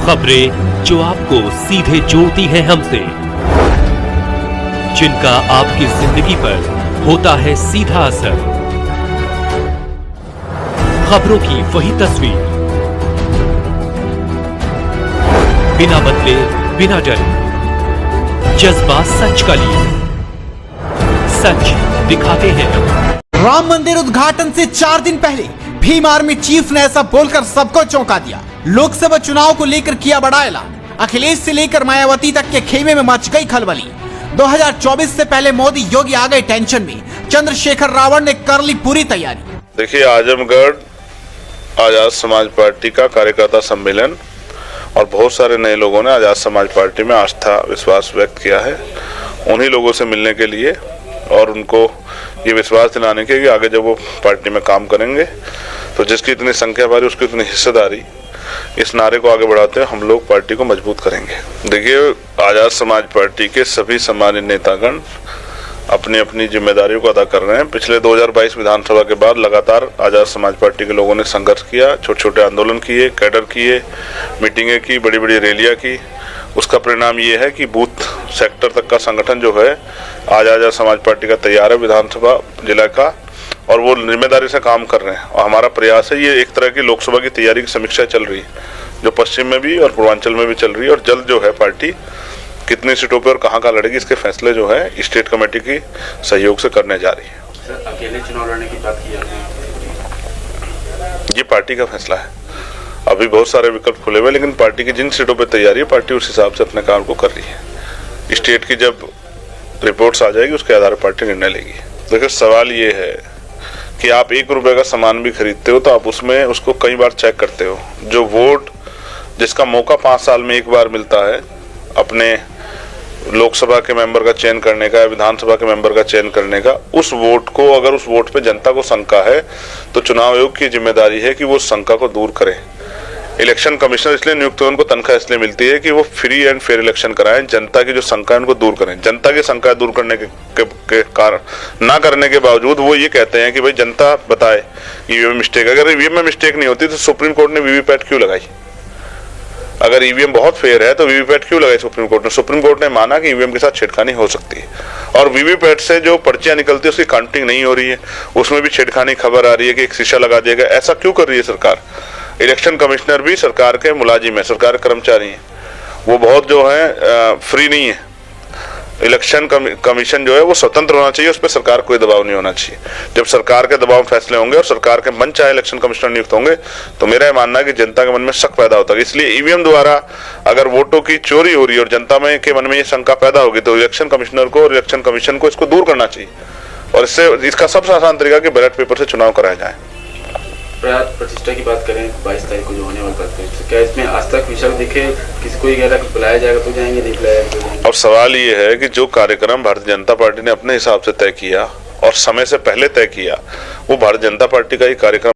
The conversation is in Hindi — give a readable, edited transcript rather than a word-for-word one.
खबरें जो आपको सीधे जोड़ती हैं हमसे, जिनका आपकी जिंदगी पर होता है सीधा असर। खबरों की वही तस्वीर, बिना बदले बिना डरे, जज्बा सच का लिए, सच दिखाते हैं। राम मंदिर उद्घाटन से 4 दिन पहले भीम आर्मी चीफ ने ऐसा बोलकर सबको चौंका दिया। लोकसभा चुनाव को लेकर किया बड़ा ऐलान। अखिलेश से लेकर मायावती तक के खेमे में मच गई खलबली। 2024 से पहले मोदी योगी आ गए टेंशन में। चंद्रशेखर रावण ने कर ली पूरी तैयारी। देखिए, आजमगढ़ आजाद समाज पार्टी का कार्यकर्ता सम्मेलन और बहुत सारे नए लोगों ने आजाद समाज पार्टी में आस्था विश्वास व्यक्त किया है। उन्हीं लोगों से मिलने के लिए और उनको ये विश्वास दिलाने के कि आगे जब वो पार्टी में काम करेंगे तो जिसकी इतनी संख्या बारी उसकी इतनी हिस्सेदारी, इस नारे को आगे बढ़ाते हुए हम लोग पार्टी को मजबूत करेंगे। देखिए, आजाद समाज पार्टी के सभी सम्मानित नेतागण अपनी अपनी जिम्मेदारियों को अदा कर रहे हैं। पिछले 2022 विधानसभा के बाद लगातार आजाद समाज पार्टी के लोगों ने संघर्ष किया, छोटे छोटे आंदोलन किए, कैडर किए, मीटिंगें की, बड़ी बड़ी रैलियां की। उसका परिणाम ये है कि बूथ सेक्टर तक का संगठन जो है आज आजाद समाज पार्टी का तैयार है विधानसभा जिला का, और वो जिम्मेदारी से काम कर रहे हैं। और हमारा प्रयास है, ये एक तरह की लोकसभा की तैयारी की समीक्षा चल रही है जो पश्चिम में भी और पूर्वांचल में भी चल रही है। और जल्द जो है पार्टी कितनी सीटों पे और कहाँ लड़ेगी इसके फैसले जो है स्टेट कमेटी की सहयोग से करने जा रही है। सर, अकेले चुनाव लड़ने की बात की आपने, ये पार्टी का फैसला है। अभी बहुत सारे विकल्प खुले हुए, लेकिन पार्टी की जिन सीटों पे तैयारी है पार्टी उस हिसाब से अपने काम को कर रही है। स्टेट की जब रिपोर्ट्स आ जाएगी उसके आधार पर पार्टी निर्णय लेगी। देखिए, सवाल ये है कि आप 1 रुपए का सामान भी खरीदते हो तो आप उसमें उसको कई बार चेक करते हो। जो वोट जिसका मौका 5 साल में एक बार मिलता है अपने लोकसभा के मेंबर का चयन करने का या विधानसभा के मेंबर का चयन करने का, उस वोट को अगर उस वोट पे जनता को शंका है तो चुनाव आयोग की जिम्मेदारी है कि वो शंका को दूर करे। इलेक्शन कमिश्नर इसलिए नियुक्त हुए, उनको तनख्वाह इसलिए मिलती है कि वो फ्री एंड फेयर इलेक्शन कराएं, जनता की जो शंका है उनको दूर करें। जनता की शंका दूर करने के कारण ना करने के बावजूद वो ये कहते हैं कि भाई जनता बताए ईवीएम मिस्टेक। अगर ईवीएम में मिस्टेक नहीं होती तो सुप्रीम कोर्ट ने वीवीपैट क्यों लगाई? अगर ईवीएम बहुत फेयर है तो वीवीपैट क्यों लगाई सुप्रीम कोर्ट ने? सुप्रीम कोर्ट ने माना कि ईवीएम के साथ छेड़खानी हो सकती है, और वीवीपैट से जो पर्चियां निकलती है उसकी काउंटिंग नहीं हो रही है, उसमें भी छेड़खानी खबर आ रही है कि एक शीशा लगा दिया गया। ऐसा क्यों कर रही है सरकार? इलेक्शन कमिश्नर भी सरकार के मुलाजिम है, सरकार के कर्मचारी हैं, वो बहुत जो है फ्री नहीं है। इलेक्शन कमीशन जो है वो स्वतंत्र होना चाहिए, उस पर सरकार कोई दबाव नहीं होना चाहिए। जब सरकार के दबाव फैसले होंगे और सरकार के मन चाहे इलेक्शन कमिश्नर नियुक्त होंगे तो मेरा यह मानना है कि जनता के मन में शक पैदा होता है। इसलिए ईवीएम द्वारा अगर वोटों की चोरी हो रही है और जनता में के मन में ये शंका पैदा होगी तो इलेक्शन कमिश्नर को और इलेक्शन कमीशन को इसको दूर करना चाहिए, और इससे इसका सबसे आसान तरीका कि बैलेट पेपर से चुनाव कराया जाए। प्राण प्रतिष्ठा की बात करें 22 तारीख को जो होने वाली बात करें, तो क्या इसमें आज तक विषय दिखे? किसी को कह रहा कि बुलाया जाएगा तो जाएंगे, नहीं बुलाया तो जाएंगे? अब सवाल ये है कि जो कार्यक्रम भारतीय जनता पार्टी ने अपने हिसाब से तय किया और समय से पहले तय किया, वो भारतीय जनता पार्टी का ही कार्यक्रम